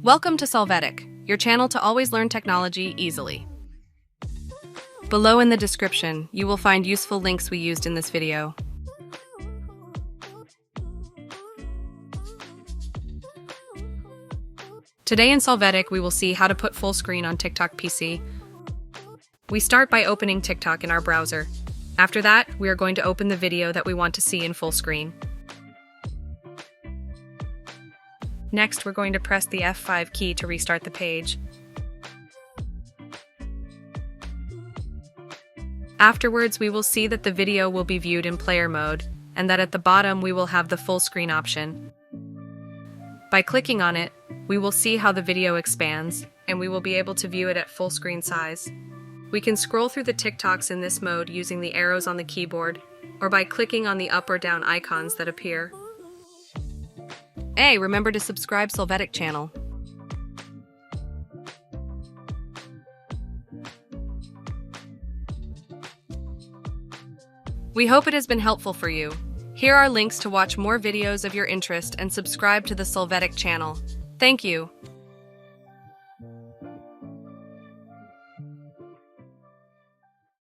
Welcome to Solvetic, your channel to always learn technology easily. Below in the description, you will find useful links we used in this video. Today in Solvetic, we will see how to put full screen on TikTok PC. We start by opening TikTok in our browser. After that, we are going to open the video that we want to see in full screen. Next, we're going to press the F5 key to restart the page. Afterwards, we will see that the video will be viewed in player mode, and that at the bottom we will have the full screen option. By clicking on it, we will see how the video expands, and we will be able to view it at full screen size. We can scroll through the TikToks in this mode using the arrows on the keyboard, or by clicking on the up or down icons that appear. Hey, remember to subscribe Solvetic channel. We hope it has been helpful for you. Here are links to watch more videos of your interest and subscribe to the Solvetic channel. Thank you.